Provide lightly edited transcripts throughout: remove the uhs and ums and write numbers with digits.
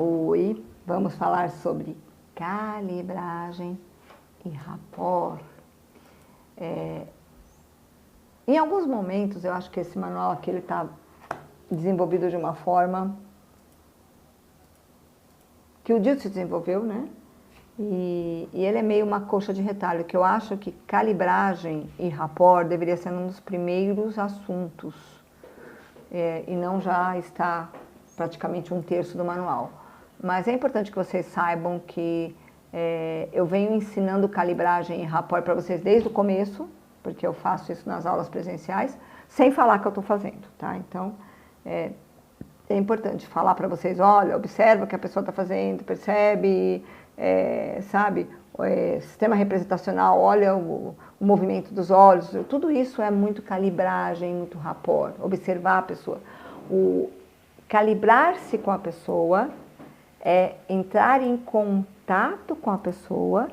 Oi, vamos falar sobre calibragem e rapport. Em alguns momentos, eu acho que esse manual aqui está desenvolvido de uma forma que o Dilthey desenvolveu, né? E ele é meio uma coxa de retalho, que eu acho que calibragem e rapport deveria ser um dos primeiros assuntos, e não já está praticamente 1/3 do manual. Mas é importante que vocês saibam que eu venho ensinando calibragem e rapport para vocês desde o começo, porque eu faço isso nas aulas presenciais, sem falar que eu estou fazendo, tá? Então, é importante falar para vocês, olha, observa o que a pessoa está fazendo, percebe, sabe, sistema representacional, olha o movimento dos olhos, tudo isso é muito calibragem, muito rapport, observar a pessoa. O calibrar-se com a pessoa é entrar em contato com a pessoa,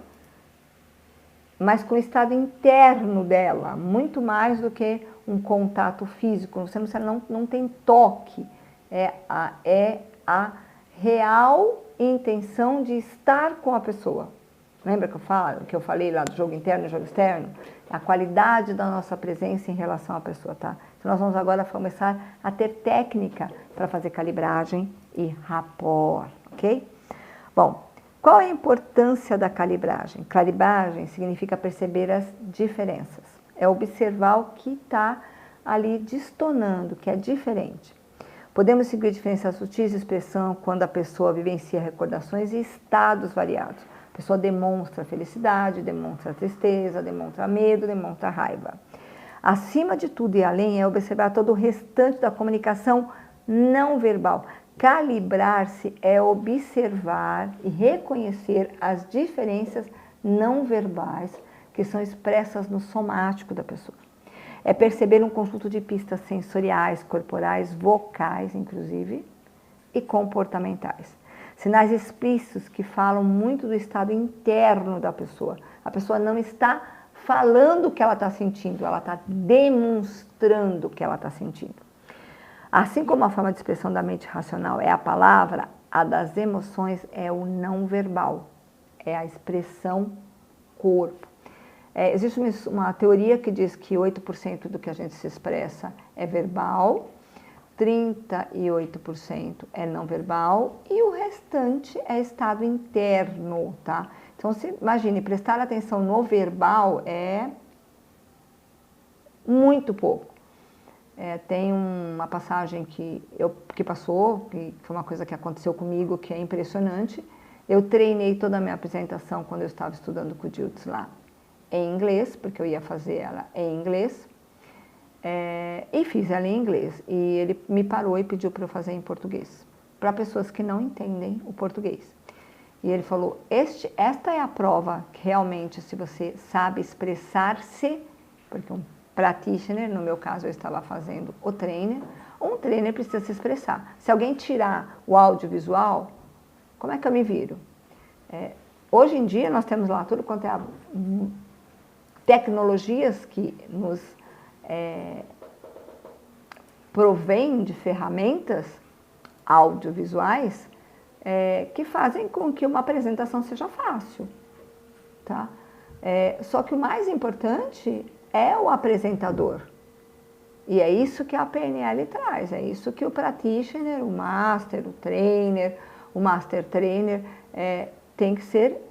mas com o estado interno dela, muito mais do que um contato físico. Você não tem toque, é a real intenção de estar com a pessoa. Lembra que eu falei lá do jogo interno e jogo externo? A qualidade da nossa presença em relação à pessoa, tá? Então nós vamos agora começar a ter técnica para fazer calibragem e rapport, ok? Bom, qual é a importância da calibragem? Calibragem significa perceber as diferenças. É observar o que está ali destonando, que é diferente. Podemos seguir diferenças sutis de expressão quando a pessoa vivencia recordações e estados variados. A pessoa demonstra felicidade, demonstra tristeza, demonstra medo, demonstra raiva. Acima de tudo e além é observar todo o restante da comunicação não verbal. Calibrar-se é observar e reconhecer as diferenças não verbais que são expressas no somático da pessoa. É perceber um conjunto de pistas sensoriais, corporais, vocais, inclusive, e comportamentais. Sinais explícitos que falam muito do estado interno da pessoa. A pessoa não está falando o que ela está sentindo, ela está demonstrando o que ela está sentindo. Assim como a forma de expressão da mente racional é a palavra, a das emoções é o não verbal, é a expressão corpo. Existe uma teoria que diz que 8% do que a gente se expressa é verbal, 38% é não verbal e o restante é estado interno, tá? Então, imagine, prestar atenção no verbal é muito pouco. Tem uma passagem que passou, que foi uma coisa que aconteceu comigo, que é impressionante. Eu treinei toda a minha apresentação quando eu estava estudando com o Dilthey lá em inglês, porque eu ia fazer ela em inglês, e fiz ela em inglês. E ele me parou e pediu para eu fazer em português, para pessoas que não entendem o português. E ele falou, esta é a prova que realmente, se você sabe expressar-se, porque um practitioner, no meu caso eu estava fazendo o trainer, um trainer precisa se expressar. Se alguém tirar o audiovisual, como é que eu me viro? Hoje em dia nós temos lá tudo quanto é tecnologias que nos provém de ferramentas audiovisuais que fazem com que uma apresentação seja fácil, tá? Só que o mais importante é o apresentador. E é isso que a PNL traz, é isso que o practitioner, o master, o trainer, o master trainer tem que ser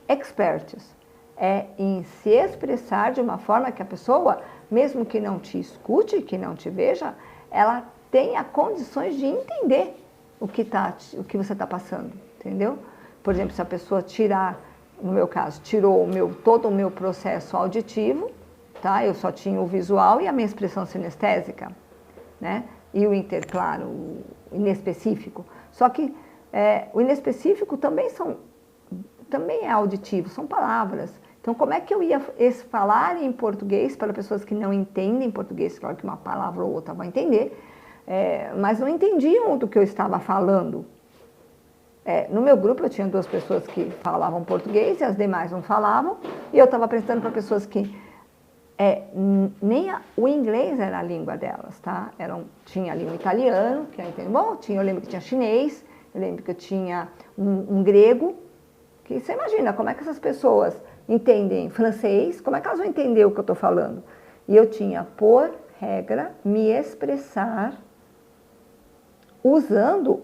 experts. É em se expressar de uma forma que a pessoa, mesmo que não te escute, que não te veja, ela tenha condições de entender o que você está passando, entendeu? Por exemplo, se a pessoa tirar, no meu caso, tirou todo o meu processo auditivo, tá? Eu só tinha o visual e a minha expressão sinestésica, né? E o claro, o inespecífico. Só que o inespecífico também é auditivo, são palavras. Então, como é que eu ia falar em português para pessoas que não entendem português? Claro que uma palavra ou outra vai entender, mas não entendiam do que eu estava falando. No meu grupo, eu tinha 2 pessoas que falavam português e as demais não falavam, e eu estava apresentando para pessoas que o inglês era a língua delas, tá? Tinha ali um italiano, que eu entendo, bom, eu lembro que tinha chinês, Eu lembro que eu tinha um grego, que você imagina como é que essas pessoas entendem francês, como é que elas vão entender o que eu estou falando? E eu tinha, por regra, me expressar usando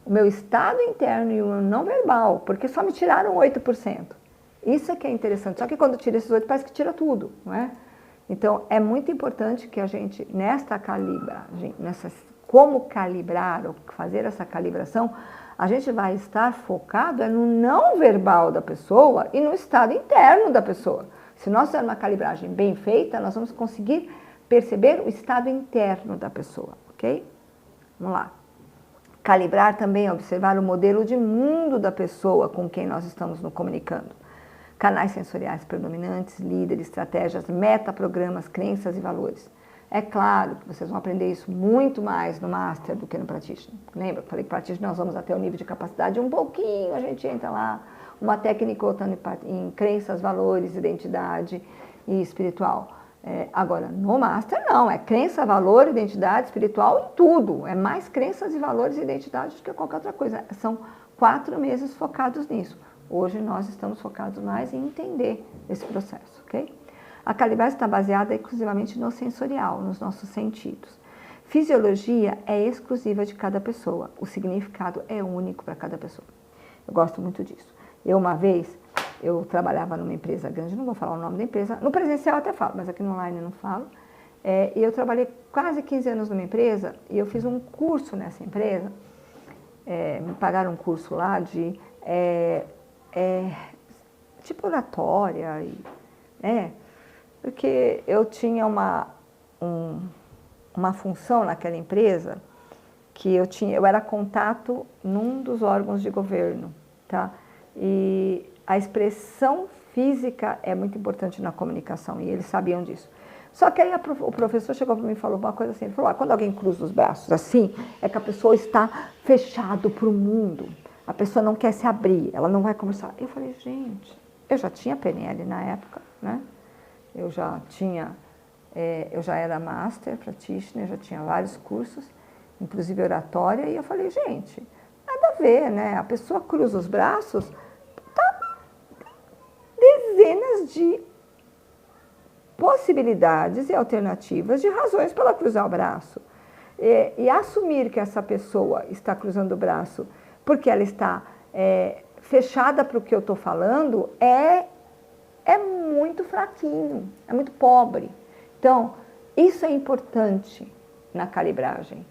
o meu estado interno e o meu não verbal, porque só me tiraram 8%. Isso é que é interessante. Só que quando tira esses 8%, parece que tira tudo, não é? Então, é muito importante que a gente, nesta calibragem, como calibrar ou fazer essa calibração, a gente vai estar focado no não verbal da pessoa e no estado interno da pessoa. Se nós fizermos uma calibragem bem feita, nós vamos conseguir perceber o estado interno da pessoa, ok? Vamos lá. Calibrar também é observar o modelo de mundo da pessoa com quem nós estamos nos comunicando. Canais sensoriais predominantes, líderes, estratégias, metaprogramas, crenças e valores. É claro que vocês vão aprender isso muito mais no Master do que no Practitioner. Lembra que eu falei que Practitioner nós vamos até o nível de capacidade, um pouquinho a gente entra lá, uma técnica ou outra em crenças, valores, identidade e espiritual. Agora, no Master não, é crença, valor, identidade, espiritual em tudo. É mais crenças e valores e identidade do que qualquer outra coisa. São 4 meses focados nisso. Hoje nós estamos focados mais em entender esse processo, ok? A calibragem está baseada exclusivamente no sensorial, nos nossos sentidos. Fisiologia é exclusiva de cada pessoa, o significado é único para cada pessoa. Eu gosto muito disso. Uma vez, eu trabalhava numa empresa grande, não vou falar o nome da empresa, no presencial até falo, mas aqui no online não falo. E eu trabalhei quase 15 anos numa empresa e eu fiz um curso nessa empresa, me pagaram um curso lá de tipo oratória, porque eu tinha uma função naquela empresa que eu era contato num dos órgãos de governo, tá? E a expressão física é muito importante na comunicação e eles sabiam disso. Só que aí o professor chegou para mim e falou uma coisa assim, ele falou, quando alguém cruza os braços assim, é que a pessoa está fechado para o mundo, a pessoa não quer se abrir, ela não vai conversar. Eu falei, gente, eu já tinha PNL na época, né? Eu já era Master Practitioner, já tinha vários cursos, inclusive oratória, e eu falei, gente, nada a ver, né? A pessoa cruza os braços, tá dezenas de possibilidades e alternativas de razões para ela cruzar o braço. E assumir que essa pessoa está cruzando o braço porque ela está fechada para o que eu estou falando é muito fraquinho, é muito pobre. Então, isso é importante na calibragem.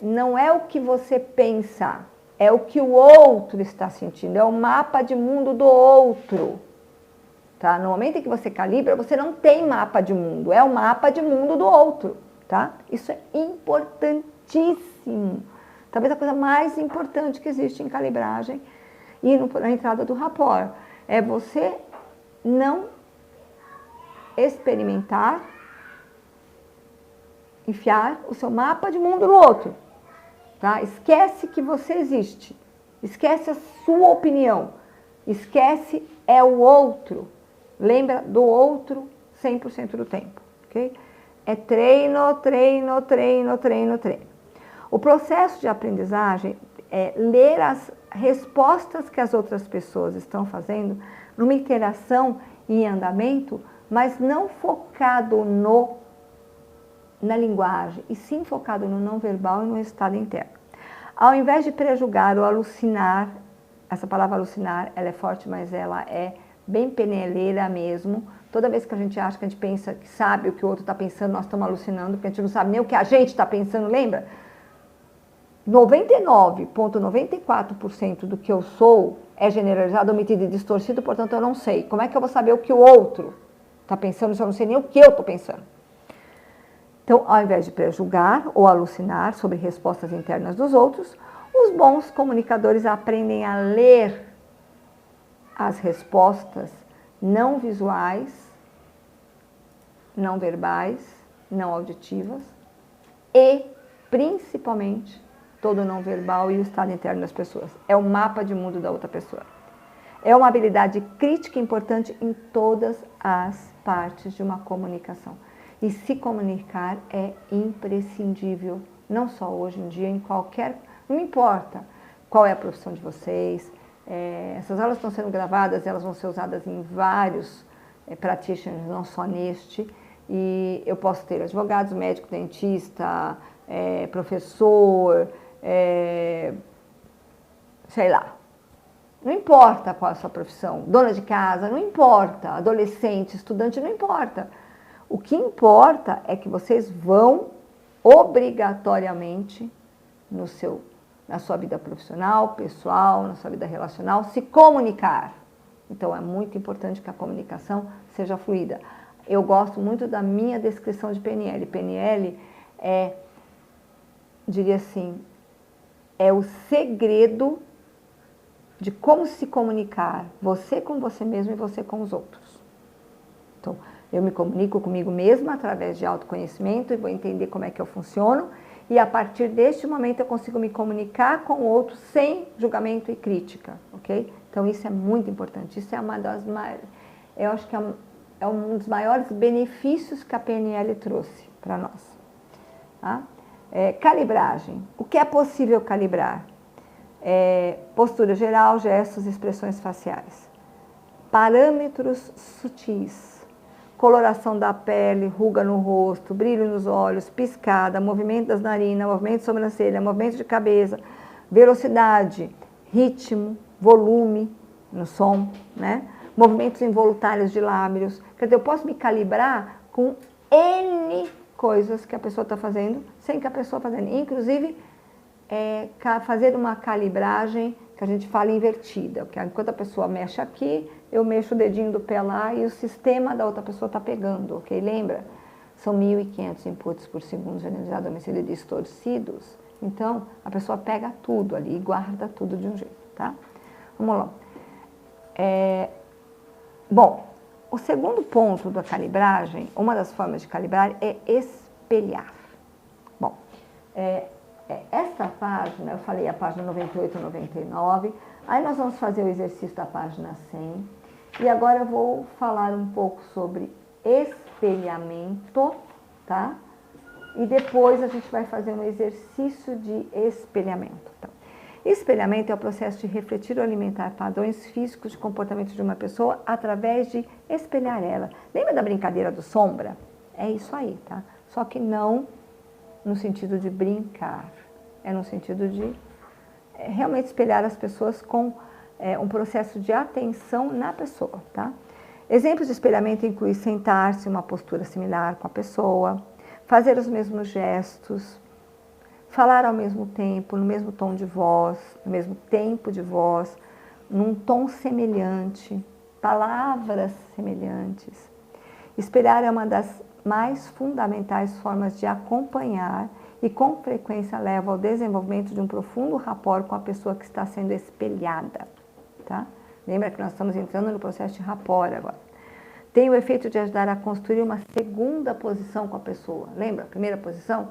Não é o que você pensa, é o que o outro está sentindo, é o mapa de mundo do outro. Tá? No momento em que você calibra, você não tem mapa de mundo, é o mapa de mundo do outro. Tá? Isso é importantíssimo. Talvez a coisa mais importante que existe em calibragem e na entrada do rapport. É você não experimentar, enfiar o seu mapa de mundo no outro. Tá? Esquece que você existe. Esquece a sua opinião. Esquece o outro. Lembra do outro 100% do tempo, ok? É treino, treino, treino, treino, treino. O processo de aprendizagem é ler as respostas que as outras pessoas estão fazendo numa interação em andamento, mas não focado na linguagem, e sim focado no não verbal e no estado interno. Ao invés de prejulgar ou alucinar, essa palavra alucinar, ela é forte, mas ela é bem peneleira mesmo. Toda vez que a gente acha que a gente pensa que sabe o que o outro está pensando, nós estamos alucinando, porque a gente não sabe nem o que a gente está pensando, lembra? 99,94% do que eu sou é generalizado, omitido e distorcido, portanto eu não sei. Como é que eu vou saber o que o outro está pensando se eu não sei nem o que eu estou pensando? Então, ao invés de prejulgar ou alucinar sobre respostas internas dos outros, os bons comunicadores aprendem a ler as respostas não visuais, não verbais, não auditivas e, principalmente, todo o não verbal e o estado interno das pessoas. É o mapa de mundo da outra pessoa. É uma habilidade crítica importante em todas as partes de uma comunicação. E se comunicar é imprescindível, não só hoje em dia, Não importa qual é a profissão de vocês. Essas aulas estão sendo gravadas, elas vão ser usadas em vários practitioners, não só neste. E eu posso ter advogados, médico, dentista, professor, sei lá. Não importa qual é a sua profissão, dona de casa, não importa, adolescente, estudante, não importa. O que importa é que vocês vão obrigatoriamente na sua vida profissional, pessoal, na sua vida relacional, se comunicar. Então, é muito importante que a comunicação seja fluida. Eu gosto muito da minha descrição de PNL. PNL diria assim, é o segredo de como se comunicar, você com você mesmo e você com os outros. Então, eu me comunico comigo mesma através de autoconhecimento e vou entender como é que eu funciono. E a partir deste momento eu consigo me comunicar com o outro sem julgamento e crítica, ok? Então isso é muito importante, isso é uma das maiores, eu acho que é um dos maiores benefícios que a PNL trouxe para nós. Tá? Calibragem, o que é possível calibrar? Postura geral, gestos, expressões faciais. Parâmetros sutis. Coloração da pele, ruga no rosto, brilho nos olhos, piscada, movimento das narinas, movimento de sobrancelha, movimento de cabeça, velocidade, ritmo, volume no som, né? Movimentos involuntários de lábios. Quer dizer, eu posso me calibrar com N coisas que a pessoa está fazendo, sem que a pessoa está fazendo. Inclusive, fazer uma calibragem que a gente fala invertida, porque enquanto a pessoa mexe aqui, eu mexo o dedinho do pé lá e o sistema da outra pessoa está pegando, ok? Lembra? São 1.500 inputs por segundo generalizados, adormecidos e distorcidos. Então, a pessoa pega tudo ali e guarda tudo de um jeito, tá? Vamos lá. Bom, o segundo ponto da calibragem, uma das formas de calibrar é espelhar. Bom, essa página, eu falei a página 98 e 99, aí nós vamos fazer o exercício da página 100, e agora eu vou falar um pouco sobre espelhamento, tá? E depois a gente vai fazer um exercício de espelhamento. Tá? Espelhamento é o processo de refletir ou alimentar padrões físicos de comportamento de uma pessoa através de espelhar ela. Lembra da brincadeira do sombra? É isso aí, tá? Só que não no sentido de brincar, é no sentido de realmente espelhar as pessoas com um processo de atenção na pessoa, tá? Exemplos de espelhamento incluem sentar-se em uma postura similar com a pessoa, fazer os mesmos gestos, falar ao mesmo tempo, no mesmo tom de voz, no mesmo tempo de voz, num tom semelhante, palavras semelhantes. Espelhar é uma das mais fundamentais formas de acompanhar e com frequência leva ao desenvolvimento de um profundo rapport com a pessoa que está sendo espelhada. Tá? Lembra que nós estamos entrando no processo de rapport agora. Tem o efeito de ajudar a construir uma segunda posição com a pessoa. Lembra? A primeira posição?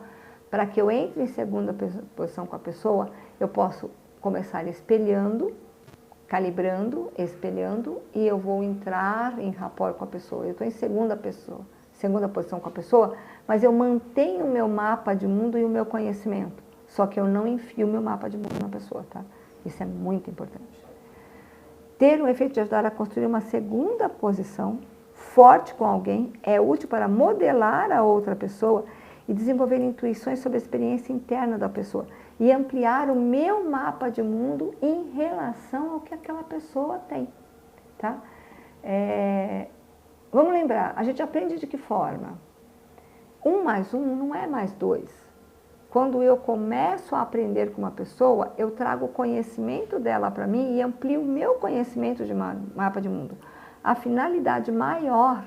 Para que eu entre em segunda posição com a pessoa, eu posso começar espelhando, calibrando, espelhando, e eu vou entrar em rapport com a pessoa. Eu estou em segunda posição com a pessoa, mas eu mantenho o meu mapa de mundo e o meu conhecimento. Só que eu não enfio o meu mapa de mundo na pessoa, tá? Isso é muito importante. Ter o efeito de ajudar a construir uma segunda posição forte com alguém é útil para modelar a outra pessoa e desenvolver intuições sobre a experiência interna da pessoa e ampliar o meu mapa de mundo em relação ao que aquela pessoa tem, tá? Vamos lembrar, a gente aprende de que forma? 1 mais 1 não é mais 2. Quando eu começo a aprender com uma pessoa, eu trago o conhecimento dela para mim e amplio o meu conhecimento de mapa de mundo. A finalidade maior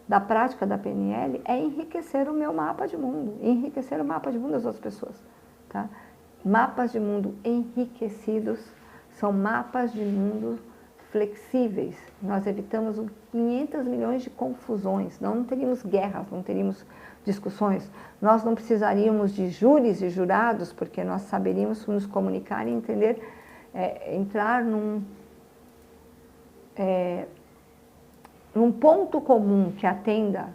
da prática da PNL é enriquecer o meu mapa de mundo, enriquecer o mapa de mundo das outras pessoas. Tá? Mapas de mundo enriquecidos são mapas de mundo flexíveis. Nós evitamos 500 milhões de confusões, não teríamos guerras, não teríamos discussões, nós não precisaríamos de júris e jurados, porque nós saberíamos nos comunicar e entender, entrar num ponto comum que atenda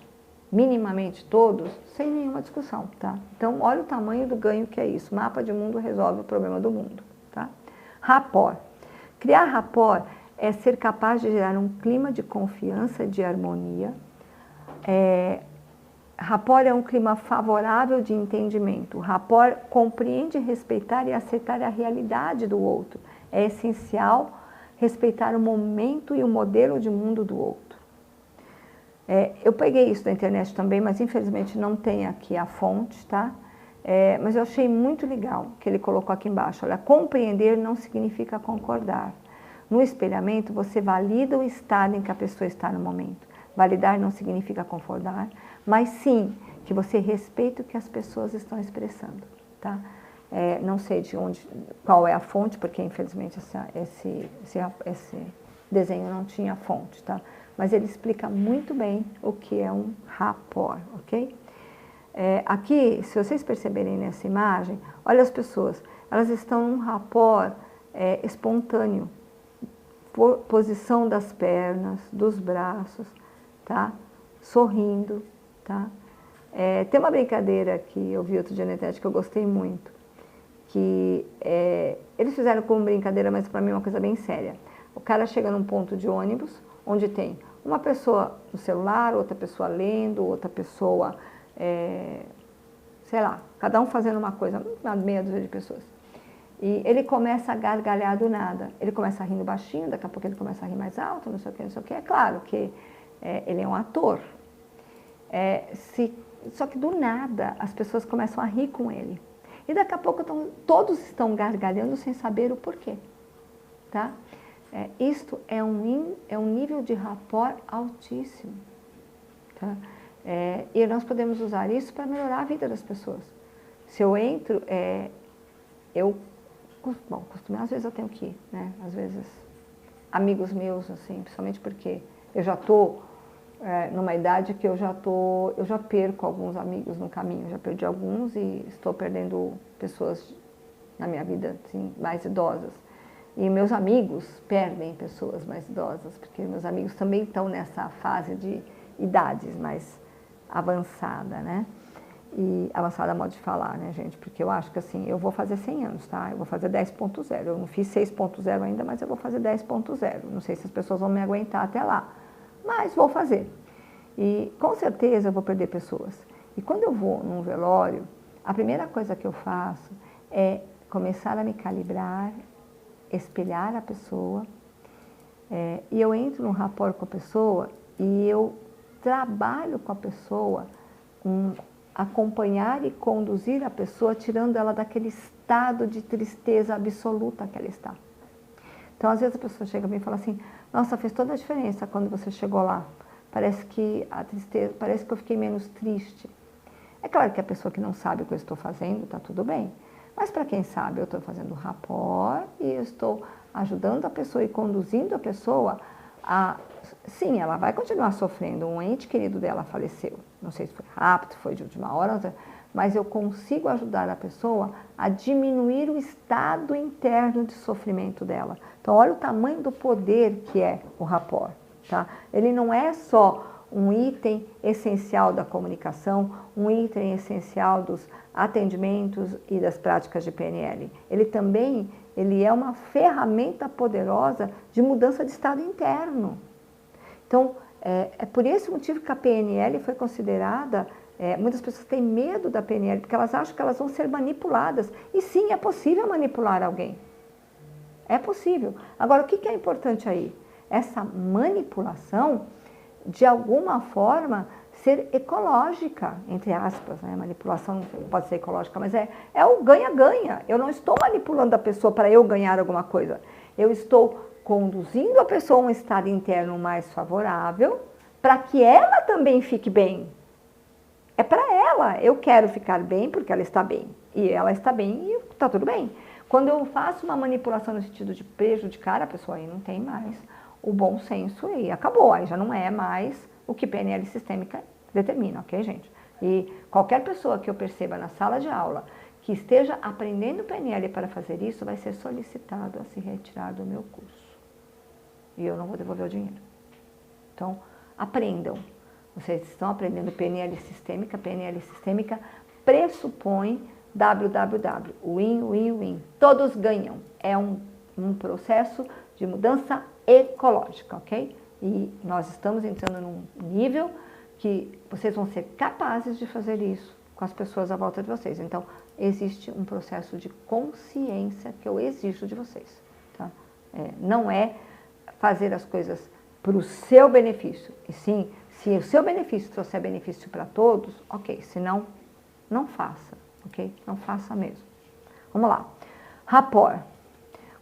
minimamente todos, sem nenhuma discussão, tá? Então, olha o tamanho do ganho que é isso. Mapa de mundo resolve o problema do mundo, tá? Rapport. Criar rapport é ser capaz de gerar um clima de confiança, de harmonia. Rapport é um clima favorável de entendimento. Rapport compreende, respeitar e aceitar a realidade do outro. É essencial respeitar o momento e o modelo de mundo do outro. Eu peguei isso da internet também, mas infelizmente não tem aqui a fonte, tá? Mas eu achei muito legal que ele colocou aqui embaixo. Olha, compreender não significa concordar. No espelhamento, você valida o estado em que a pessoa está no momento. Validar não significa concordar, mas sim que você respeita o que as pessoas estão expressando, tá? Não sei qual é a fonte, porque infelizmente esse desenho não tinha fonte, tá? Mas ele explica muito bem o que é um rapport, ok? Aqui, se vocês perceberem nessa imagem, olha as pessoas, elas estão num rapport espontâneo, posição das pernas, dos braços, tá? Sorrindo, tá? Tem uma brincadeira que eu vi outro dia na internet que eu gostei muito, que eles fizeram como brincadeira, mas para mim é uma coisa bem séria. O cara chega num ponto de ônibus, onde tem uma pessoa no celular, outra pessoa lendo, outra pessoa, sei lá, cada um fazendo uma coisa, uma meia dúzia de pessoas. E ele começa a gargalhar do nada. Ele começa rindo baixinho, daqui a pouco ele começa a rir mais alto, não sei o que, não sei o que. É claro que ele é um ator. Só que do nada as pessoas começam a rir com ele. E daqui a pouco todos estão gargalhando sem saber o porquê. Tá? Isto é um nível de rapport altíssimo. Tá? E nós podemos usar isso para melhorar a vida das pessoas. Se eu entro, às vezes eu tenho que ir, né? Às vezes, amigos meus, assim, principalmente porque eu já estou numa idade que eu já perco alguns amigos no caminho, já perdi alguns e estou perdendo pessoas na minha vida, assim, mais idosas. E meus amigos perdem pessoas mais idosas, porque meus amigos também estão nessa fase de idades mais avançada, né? E avançada modo de falar, né, gente? Porque eu acho que assim, eu vou fazer 100 anos, tá? Eu vou fazer 10.0. Eu não fiz 6.0 ainda, mas eu vou fazer 10.0. Não sei se as pessoas vão me aguentar até lá, mas vou fazer. E com certeza eu vou perder pessoas. E quando eu vou num velório, a primeira coisa que eu faço é começar a me calibrar, espelhar a pessoa, e eu entro num rapport com a pessoa e eu trabalho com a pessoa, acompanhar e conduzir a pessoa, tirando ela daquele estado de tristeza absoluta que ela está. Então, às vezes a pessoa chega para mim e fala assim, nossa, fez toda a diferença quando você chegou lá. Parece que eu fiquei menos triste. É claro que a pessoa que não sabe o que eu estou fazendo, está tudo bem. Mas para quem sabe, eu estou fazendo rapport e eu estou ajudando a pessoa e conduzindo a pessoa a... Sim, ela vai continuar sofrendo. Um ente querido dela faleceu. Não sei se foi rápido, foi de última hora, mas eu consigo ajudar a pessoa a diminuir o estado interno de sofrimento dela. Então, olha o tamanho do poder que é o rapport. Tá? Ele não é só um item essencial da comunicação, um item essencial dos atendimentos e das práticas de PNL. Ele é uma ferramenta poderosa de mudança de estado interno. Então, é por esse motivo que a PNL foi considerada, muitas pessoas têm medo da PNL, porque elas acham que elas vão ser manipuladas. E sim, é possível manipular alguém. É possível. Agora, o que é importante aí? Essa manipulação, de alguma forma, ser ecológica, entre aspas, né? Manipulação não pode ser ecológica, mas é o ganha-ganha. Eu não estou manipulando a pessoa para eu ganhar alguma coisa. Eu estou conduzindo a pessoa a um estado interno mais favorável para que ela também fique bem. É para ela. Eu quero ficar bem porque ela está bem. E ela está bem e está tudo bem. Quando eu faço uma manipulação no sentido de prejudicar a pessoa, aí não tem mais o bom senso e acabou. Aí já não é mais o que PNL sistêmica determina, ok, gente? E qualquer pessoa que eu perceba na sala de aula que esteja aprendendo PNL para fazer isso, vai ser solicitado a se retirar do meu curso. E eu não vou devolver o dinheiro. Então, aprendam. Vocês estão aprendendo PNL sistêmica. PNL sistêmica pressupõe WWW, win, win, win. Todos ganham. É um processo de mudança ecológica, ok? E nós estamos entrando num nível que vocês vão ser capazes de fazer isso com as pessoas à volta de vocês. Então, existe um processo de consciência que eu exijo de vocês, tá? Não é fazer as coisas para o seu benefício, e sim, se o seu benefício trouxer benefício para todos, ok, senão, não faça, ok? Não faça mesmo. Vamos lá. Rapport.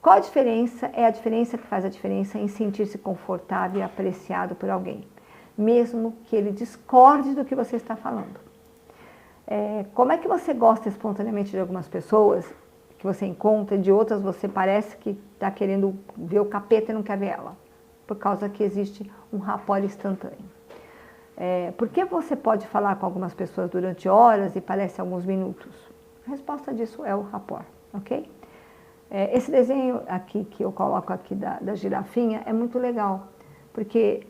Qual a diferença? É a diferença que faz a diferença em sentir-se confortável e apreciado por alguém, mesmo que ele discorde do que você está falando. Como é que você gosta espontaneamente de algumas pessoas que você encontra, e de outras você parece que está querendo ver o capeta e não quer ver ela? Por causa que existe um rapport instantâneo. Por que você pode falar com algumas pessoas durante horas e parece alguns minutos? A resposta disso é o rapport, ok? Esse desenho aqui que eu coloco aqui da girafinha é muito legal, porque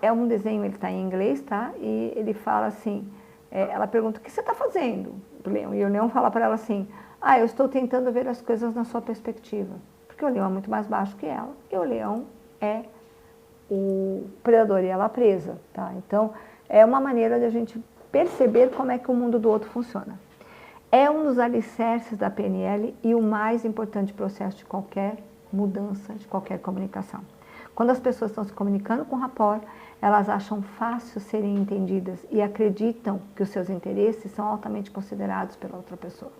é um desenho, ele está em inglês, tá? E ele fala assim, ela pergunta, o que você está fazendo, Leão? E o leão fala para ela assim, eu estou tentando ver as coisas na sua perspectiva, porque o leão é muito mais baixo que ela, e o leão é o predador e ela a presa, tá? Então, é uma maneira de a gente perceber como é que o mundo do outro funciona. É um dos alicerces da PNL e o mais importante processo de qualquer mudança, de qualquer comunicação. Quando as pessoas estão se comunicando com rapport, elas acham fácil serem entendidas e acreditam que os seus interesses são altamente considerados pela outra pessoa.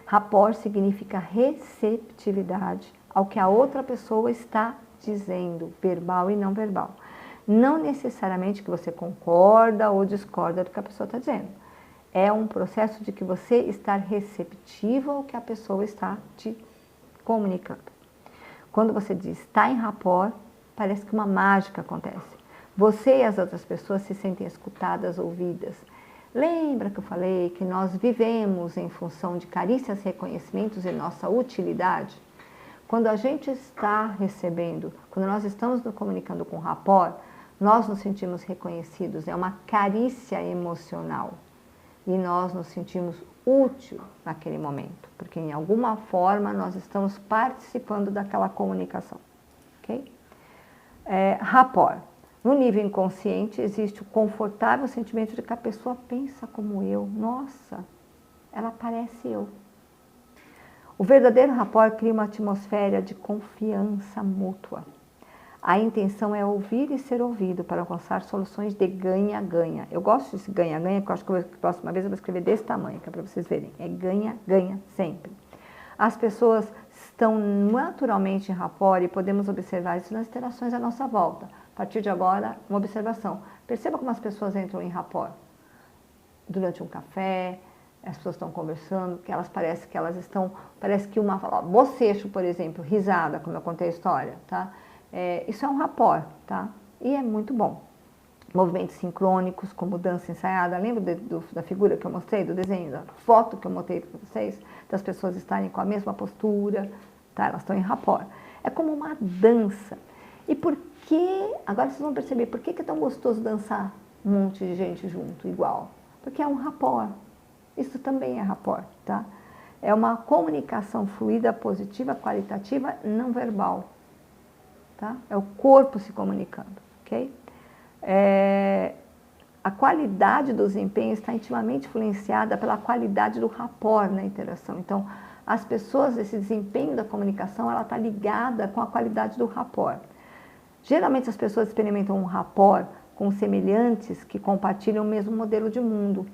Rapport significa receptividade ao que a outra pessoa está dizendo, verbal e não verbal. Não necessariamente que você concorda ou discorda do que a pessoa está dizendo. É um processo de que você estar receptivo ao que a pessoa está te comunicando. Quando você diz está em rapport, parece que uma mágica acontece. Você e as outras pessoas se sentem escutadas, ouvidas. Lembra que eu falei que nós vivemos em função de carícias, reconhecimentos e nossa utilidade? Quando a gente está recebendo, quando nós estamos nos comunicando com rapport, nós nos sentimos reconhecidos, é uma carícia emocional. E nós nos sentimos útil naquele momento, porque em alguma forma nós estamos participando daquela comunicação, ok? Rapport. No nível inconsciente existe o confortável sentimento de que a pessoa pensa como eu. Nossa, ela parece eu. O verdadeiro rapport cria uma atmosfera de confiança mútua. A intenção é ouvir e ser ouvido para alcançar soluções de ganha-ganha. Eu gosto desse ganha-ganha, porque eu acho que a próxima vez eu vou escrever desse tamanho, que é para vocês verem. É ganha-ganha sempre. As pessoas estão naturalmente em rapport e podemos observar isso nas interações à nossa volta. A partir de agora, uma observação. Perceba como as pessoas entram em rapport. Durante um café, as pessoas estão conversando, que elas parece que uma fala, bocejo, por exemplo, risada, como eu contei a história, tá? Isso é um rapport, tá? E é muito bom. Movimentos sincrônicos, como dança ensaiada. Lembra da figura que eu mostrei, do desenho, da foto que eu mostrei para vocês? Das pessoas estarem com a mesma postura, tá? Elas estão em rapport. É como uma dança. E por que, agora vocês vão perceber, por que é tão gostoso dançar um monte de gente junto, igual? Porque é um rapport. Isso também é rapport, tá? É uma comunicação fluida, positiva, qualitativa, não verbal. Tá? É o corpo se comunicando, ok? A qualidade do desempenho está intimamente influenciada pela qualidade do rapport na interação. Então, as pessoas, esse desempenho da comunicação, ela está ligada com a qualidade do rapport. Geralmente as pessoas experimentam um rapport com semelhantes que compartilham o mesmo modelo de mundo.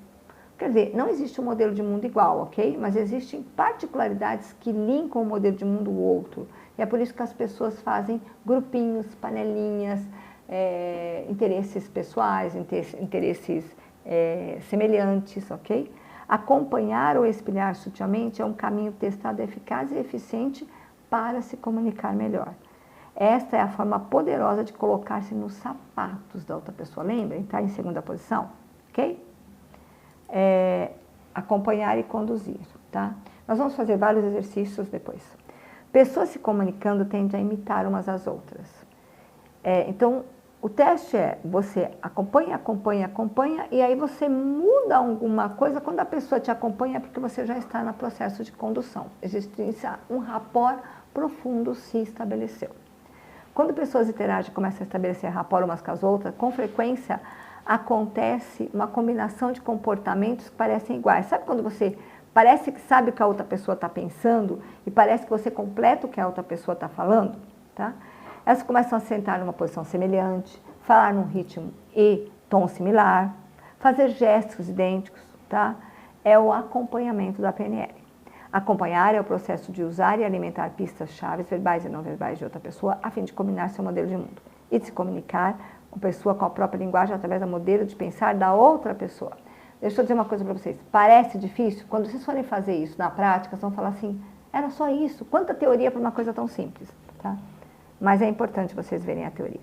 Quer dizer, não existe um modelo de mundo igual, ok? Mas existem particularidades que linkam o modelo de mundo ao outro. E é por isso que as pessoas fazem grupinhos, panelinhas, interesses pessoais, interesses semelhantes, ok? Acompanhar ou espelhar sutilmente é um caminho testado eficaz e eficiente para se comunicar melhor. Esta é a forma poderosa de colocar-se nos sapatos da outra pessoa. Lembra? Está em segunda posição, ok? Acompanhar e conduzir, tá? Nós vamos fazer vários exercícios depois. Pessoas se comunicando tendem a imitar umas às outras. Então, O teste é, você acompanha, acompanha, acompanha, e aí você muda alguma coisa. Quando a pessoa te acompanha, é porque você já está no processo de condução. Existe um rapport profundo se estabeleceu. Quando pessoas interagem e começam a estabelecer rapport umas com as outras, com frequência acontece uma combinação de comportamentos que parecem iguais. Sabe quando você parece que sabe o que a outra pessoa está pensando e parece que você completa o que a outra pessoa está falando? Tá? Elas começam a sentar numa posição semelhante, falar num ritmo e tom similar, fazer gestos idênticos, tá? É o acompanhamento da PNL. Acompanhar é o processo de usar e alimentar pistas-chave, verbais e não verbais de outra pessoa, a fim de combinar seu modelo de mundo e de se comunicar com a pessoa com a própria linguagem através do modelo de pensar da outra pessoa. Deixa eu dizer uma coisa para vocês. Parece difícil? Quando vocês forem fazer isso na prática, vocês vão falar assim, era só isso. Quanta teoria para uma coisa tão simples, tá? Mas é importante vocês verem a teoria.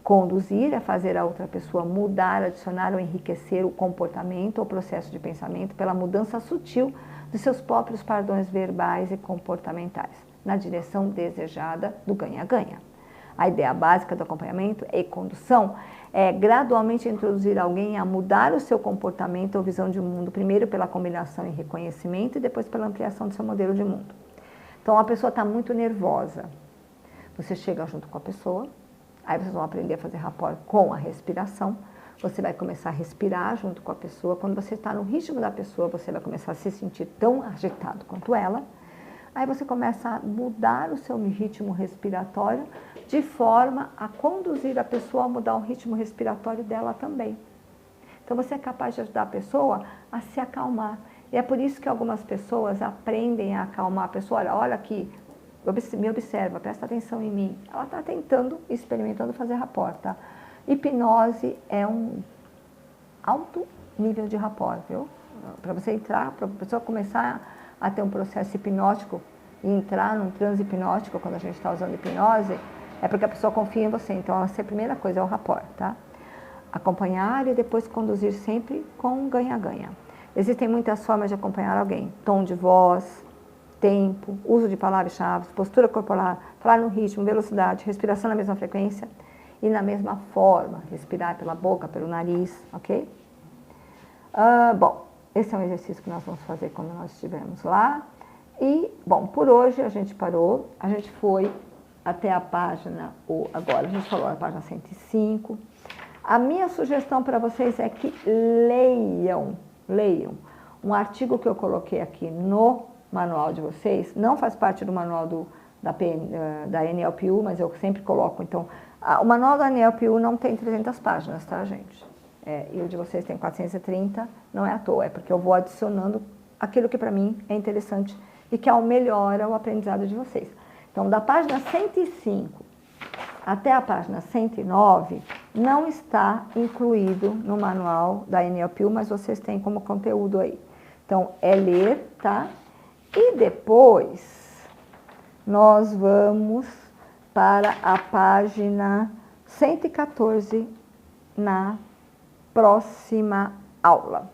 Conduzir é fazer a outra pessoa mudar, adicionar ou enriquecer o comportamento ou processo de pensamento pela mudança sutil de seus próprios padrões verbais e comportamentais, na direção desejada do ganha-ganha. A ideia básica do acompanhamento e condução é gradualmente introduzir alguém a mudar o seu comportamento ou visão de mundo, primeiro pela combinação e reconhecimento e depois pela ampliação do seu modelo de mundo. Então, a pessoa está muito nervosa. Você chega junto com a pessoa, aí vocês vão aprender a fazer rapport com a respiração. Você vai começar a respirar junto com a pessoa. Quando você está no ritmo da pessoa, você vai começar a se sentir tão agitado quanto ela. Aí você começa a mudar o seu ritmo respiratório de forma a conduzir a pessoa a mudar o ritmo respiratório dela também. Então você é capaz de ajudar a pessoa a se acalmar. E é por isso que algumas pessoas aprendem a acalmar a pessoa. Olha aqui, me observa, presta atenção em mim. Ela está tentando, experimentando fazer rapport, tá? Hipnose é um alto nível de rapport, viu? Para você entrar, para a pessoa começar a ter um processo hipnótico e entrar num transe hipnótico, quando a gente está usando hipnose, é porque a pessoa confia em você. Então, essa é a primeira coisa, é o rapport, tá? Acompanhar e depois conduzir sempre com ganha-ganha. Existem muitas formas de acompanhar alguém. Tom de voz, tempo, uso de palavras-chave, postura corporal, falar no ritmo, velocidade, respiração na mesma frequência e na mesma forma, respirar pela boca, pelo nariz, ok? Bom, esse é um exercício que nós vamos fazer quando nós estivermos lá. E, bom, por hoje a gente parou, a gente foi até a página, agora a gente falou a página 105. A minha sugestão para vocês é que leiam um artigo que eu coloquei aqui no manual de vocês, não faz parte do manual da NLPU, mas eu sempre coloco. Então, o manual da NLPU não tem 300 páginas, tá, gente? E o de vocês tem 430, não é à toa, é porque eu vou adicionando aquilo que para mim é interessante e que melhora o aprendizado de vocês. Então, da página 105 até a página 109, não está incluído no manual da NLPU, mas vocês têm como conteúdo aí. Então, é ler, tá? E depois, nós vamos para a página 114 na próxima aula.